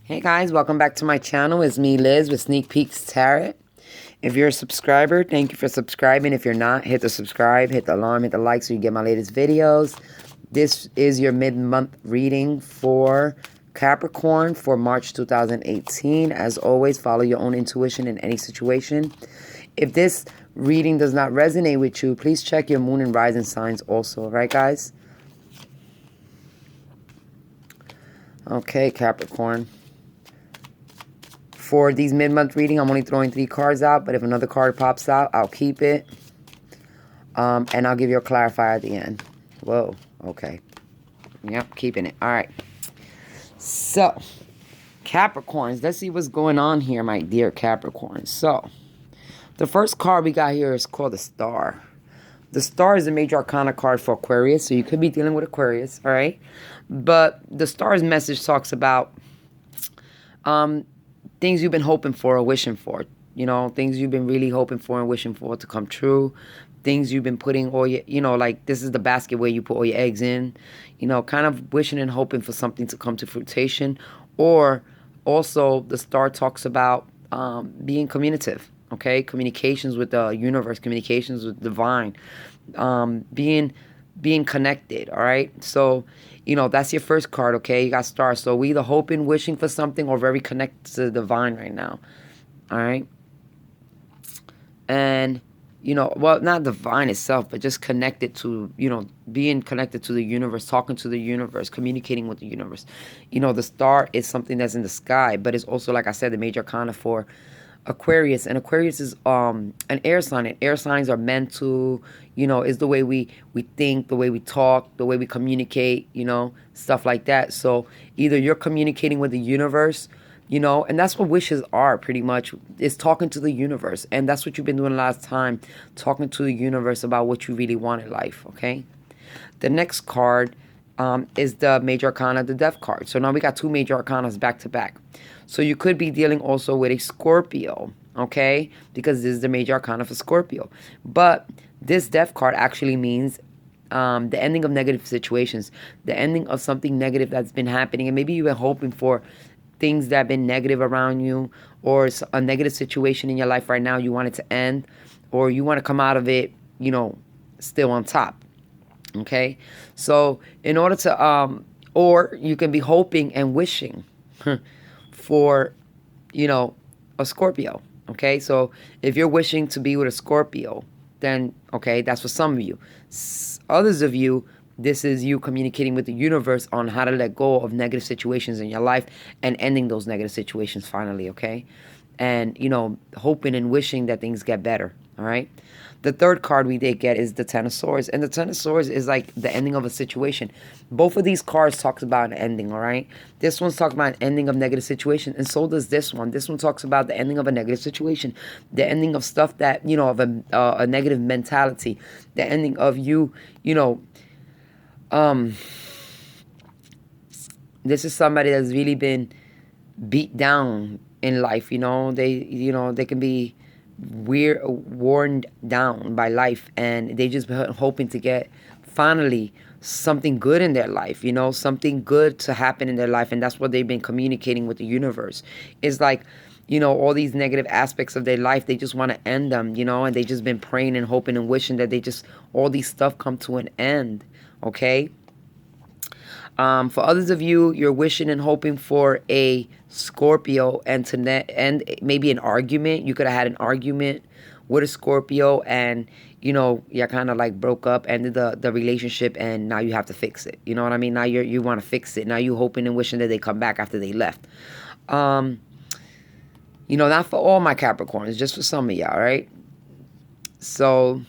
Hey guys, welcome back to my channel. It's me, Liz, with Sneak Peeks Tarot. If you're a subscriber, thank you for subscribing. If you're not, hit the subscribe, hit the alarm, hit the like so you get my latest videos. This is your mid-month reading for Capricorn for March 2018. As always, follow your own intuition in any situation. If this reading does not resonate with you, please check your moon and rising signs also, right guys? Okay, Capricorn. For these mid-month reading, I'm only throwing 3 cards out, but if another card pops out, I'll keep it. And I'll give you a clarifier at the end. Whoa, okay. Yep, keeping it. All right. So, Capricorns, let's see what's going on here, my dear Capricorns. So, the first card we got here is called the Star. The Star is a major arcana card for Aquarius, so you could be dealing with Aquarius, all right? But the Star's message talks about things you've been hoping for or wishing for. You know, things you've been really hoping for and wishing for to come true. Things you've been putting all your, you know, like this is the basket where you put all your eggs in. You know, kind of wishing and hoping for something to come to fruition. Or also the Star talks about being communicative. Okay, communications with the universe, communications with divine, being connected. All right, so you know that's your first card. Okay, you got Star. So we either hoping, wishing for something, or very connected to the divine right now. All right, and you know, well, not divine itself, but just connected to, you know, being connected to the universe, talking to the universe, communicating with the universe. You know, the Star is something that's in the sky, but it's also, like I said, the major arcana for Aquarius. And Aquarius is an air sign, and air signs are meant to, you know, is the way we think, the way we talk, the way we communicate, you know, stuff like that. So either you're communicating with the universe, you know, and that's what wishes are pretty much, is talking to the universe. And that's what you've been doing last time, talking to the universe about what you really want in life, okay? The next card is the major arcana, the Death card. So now we got 2 major arcanas back to back. So you could be dealing also with a Scorpio, okay? Because this is the major arcana for Scorpio. But this Death card actually means the ending of negative situations, the ending of something negative that's been happening. And maybe you've been hoping for things that have been negative around you, or a negative situation in your life right now, you want it to end, or you want to come out of it, you know, still on top. Okay, so in order to or you can be hoping and wishing for, you know, a Scorpio. Okay, so if you're wishing to be with a Scorpio, then okay, that's for some of you. Others of you, this is you communicating with the universe on how to let go of negative situations in your life and ending those negative situations finally, okay? And, you know, hoping and wishing that things get better, all right? The third card we did get is the Ten of Swords. And the Ten of Swords is like the ending of a situation. Both of these cards talks about an ending, all right? This one's talking about an ending of negative situation, and so does this one. This one talks about the ending of a negative situation, the ending of stuff that, you know, of a negative mentality, the ending of you, you know, this is somebody that's really been beat down in life, you know. They can be worn down by life, and they just been hoping to get finally something good in their life, you know, something good to happen in their life. And that's what they've been communicating with the universe. It's like, you know, all these negative aspects of their life, they just want to end them, you know, and they just been praying and hoping and wishing that all these stuff come to an end. Okay. For others of you, you're wishing and hoping for a Scorpio and to end maybe an argument. You could have had an argument with a Scorpio, and you know, you kind of like broke up, ended the relationship, and now you have to fix it. You know what I mean? Now you want to fix it. Now you hoping and wishing that they come back after they left. You know, not for all my Capricorns, just for some of y'all, right? So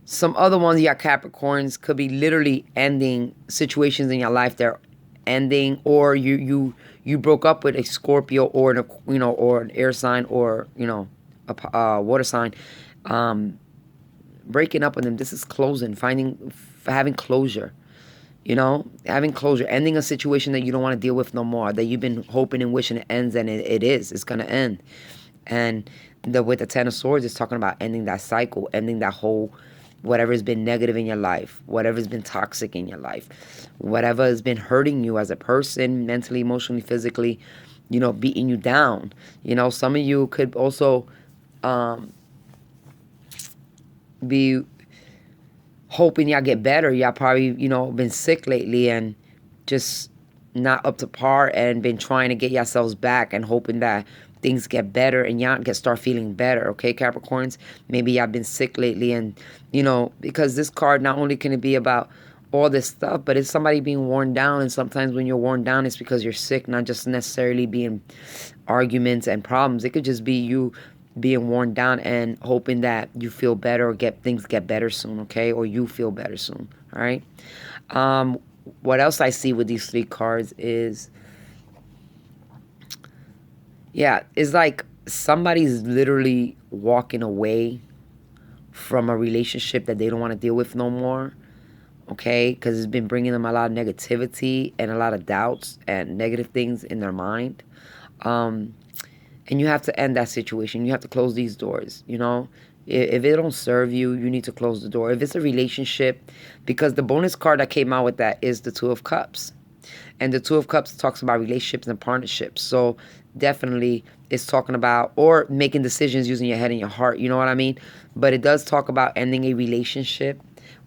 some other ones, you got Capricorns, could be literally ending situations in your life. They're ending, or you broke up with a Scorpio, or or an air sign, or you know, a water sign. Breaking up with them. This is closing, having closure. You know, having closure, ending a situation that you don't want to deal with no more, that you've been hoping and wishing it ends, and it's going to end. And with the Ten of Swords, it's talking about ending that cycle, ending that whole whatever has been negative in your life, whatever has been toxic in your life, whatever has been hurting you as a person, mentally, emotionally, physically, beating you down. Some of you could also be hoping y'all get better. Y'all probably, been sick lately and just not up to par and been trying to get yourselves back and hoping that things get better and y'all start feeling better, okay, Capricorns? Maybe y'all been sick lately and, because this card, not only can it be about all this stuff, but it's somebody being worn down. And sometimes when you're worn down, it's because you're sick, not just necessarily being arguments and problems. It could just be you being worn down and hoping that you feel better or things get better soon, okay? Or you feel better soon, all right? What else I see with these 3 cards is, it's like somebody's literally walking away from a relationship that they don't want to deal with no more, okay? Because it's been bringing them a lot of negativity and a lot of doubts and negative things in their mind. And you have to end that situation. You have to close these doors, If it don't serve you, you need to close the door. If it's a relationship, because the bonus card that came out with that is the 2 of Cups. And the 2 of Cups talks about relationships and partnerships. So definitely it's talking about, or making decisions using your head and your heart, you know what I mean? But it does talk about ending a relationship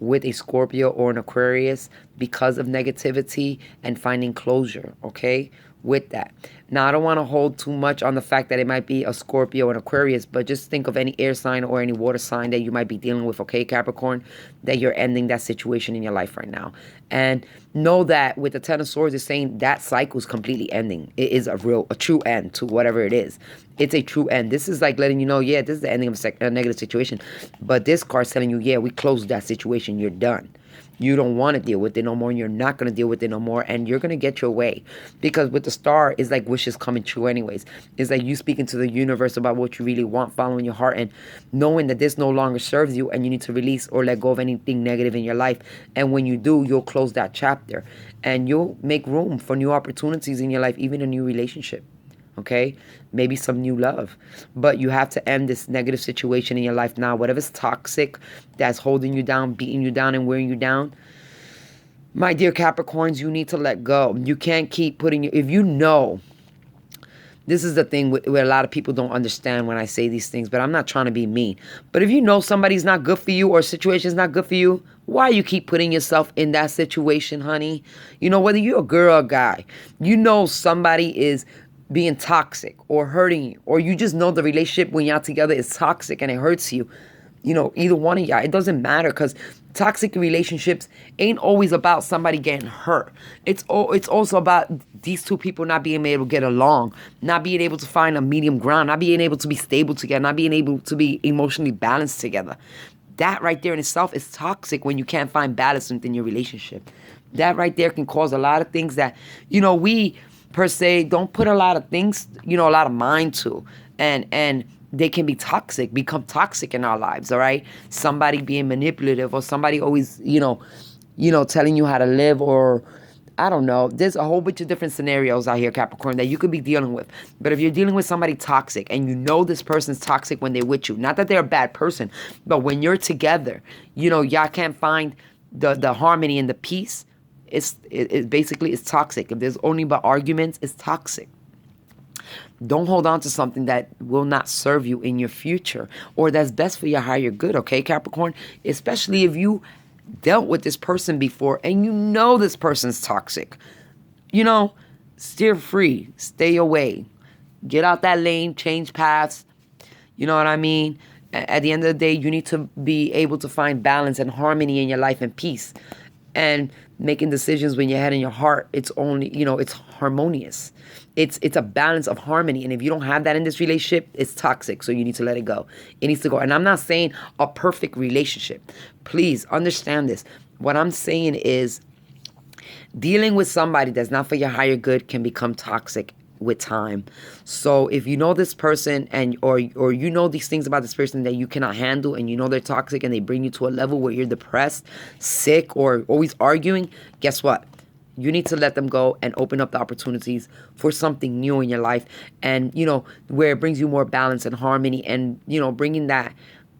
with a Scorpio or an Aquarius because of negativity and finding closure, okay, with that. Now, I don't want to hold too much on the fact that it might be a Scorpio and Aquarius, but just think of any air sign or any water sign that you might be dealing with, okay, Capricorn, that you're ending that situation in your life right now. And know that with the 10 of Swords, it's saying that cycle is completely ending. It is a true end to whatever it is. It's a true end. This is like letting you know, this is the ending of a negative situation. But this card's telling you, we closed that situation. You're done. You don't want to deal with it no more, and you're not going to deal with it no more, and you're going to get your way. Because with the star, it's like wishes coming true anyways. It's like you speaking to the universe about what you really want, following your heart, and knowing that this no longer serves you, and you need to release or let go of anything negative in your life. And when you do, you'll close that chapter, and you'll make room for new opportunities in your life, even a new relationship. Okay, maybe some new love, but you have to end this negative situation in your life now. Whatever's toxic that's holding you down, beating you down, and wearing you down, my dear Capricorns, you need to let go. You can't keep if you know, this is the thing where a lot of people don't understand when I say these things, but I'm not trying to be mean. But if you know somebody's not good for you or a situation's not good for you, why you keep putting yourself in that situation, honey? Whether you're a girl or a guy, somebody is being toxic or hurting you, or you just know the relationship when y'all together is toxic and it hurts you, either one of y'all, it doesn't matter, because toxic relationships ain't always about somebody getting hurt. It's also about these 2 people not being able to get along, not being able to find a medium ground, not being able to be stable together, not being able to be emotionally balanced together. That right there in itself is toxic when you can't find balance within your relationship. That right there can cause a lot of things that, we per se don't put a lot of things, a lot of mind to, and they can become toxic in our lives. All right, somebody being manipulative, or somebody always telling you how to live, or I don't know, there's a whole bunch of different scenarios out here, Capricorn, that you could be dealing with. But if you're dealing with somebody toxic, and this person's toxic when they're with you, not that they're a bad person, but when you're together, y'all can't find the harmony and the peace. It basically is toxic. If there's only but arguments, it's toxic. Don't hold on to something that will not serve you in your future, or that's best for your higher good, okay, Capricorn? Especially if you dealt with this person before and this person's toxic. Steer free, stay away, get out that lane, change paths. You know what I mean? At the end of the day, you need to be able to find balance and harmony in your life and peace. And making decisions when your head and your heart, it's only, it's harmonious. It's a balance of harmony. And if you don't have that in this relationship, it's toxic. So you need to let it go. It needs to go. And I'm not saying a perfect relationship. Please understand this. What I'm saying is dealing with somebody that's not for your higher good can become toxic with time. So if this person or these things about this person that you cannot handle, and they're toxic and they bring you to a level where you're depressed, sick, or always arguing, guess what? You need to let them go and open up the opportunities for something new in your life, and where it brings you more balance and harmony, and bringing that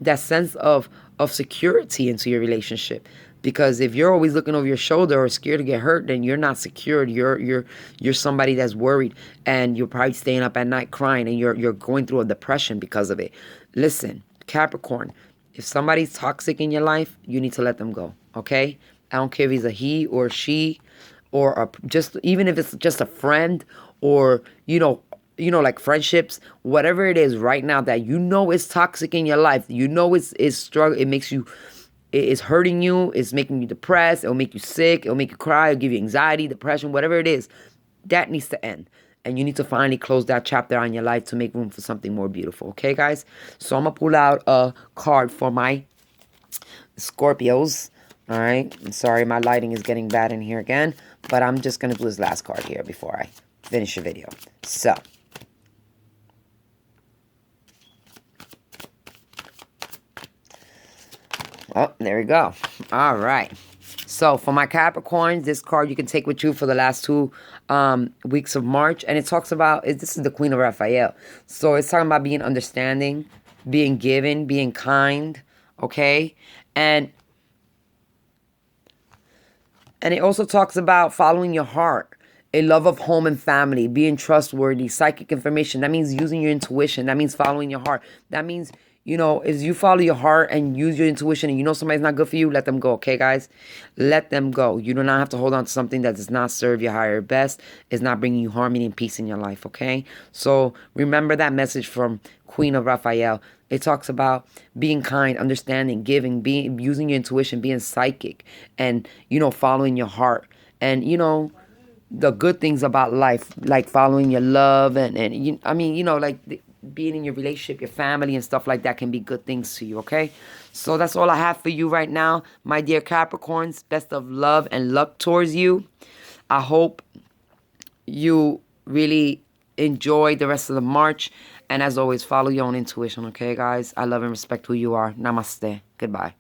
that sense of security into your relationship. Because if you're always looking over your shoulder or scared to get hurt, then you're not secured. You're somebody that's worried, and you're probably staying up at night crying, and you're going through a depression because of it. Listen, Capricorn, if somebody's toxic in your life, you need to let them go. Okay? I don't care if he's a he or she, or just even if it's just a friend, or like friendships, whatever it is right now that is toxic in your life, it's struggle, it makes you, it's hurting you, it's making you depressed, it'll make you sick, it'll make you cry, it'll give you anxiety, depression, whatever it is, that needs to end. And you need to finally close that chapter on your life to make room for something more beautiful. Okay, guys? So I'm going to pull out a card for my Scorpios. All right? I'm sorry, my lighting is getting bad in here again. But I'm just going to do this last card here before I finish the video. So. Oh, there we go. All right. So for my Capricorns, this card you can take with you for the last 2 weeks of March. And it talks about, this is the Queen of Raphael. So it's talking about being understanding, being giving, being kind. Okay? And it also talks about following your heart, a love of home and family, being trustworthy, psychic information. That means using your intuition. That means following your heart. That means, if you follow your heart and use your intuition and somebody's not good for you, let them go, okay, guys? Let them go. You do not have to hold on to something that does not serve your higher best, is not bringing you harmony and peace in your life, okay? So remember that message from Queen of Raphael. It talks about being kind, understanding, giving, using your intuition, being psychic, and, following your heart. And, the good things about life, like following your love and being in your relationship, your family and stuff like that can be good things to you, okay? So that's all I have for you right now, my dear Capricorns. Best of love and luck towards you. I hope you really enjoy the rest of the March. And as always, follow your own intuition, okay, guys? I love and respect who you are. Namaste. Goodbye.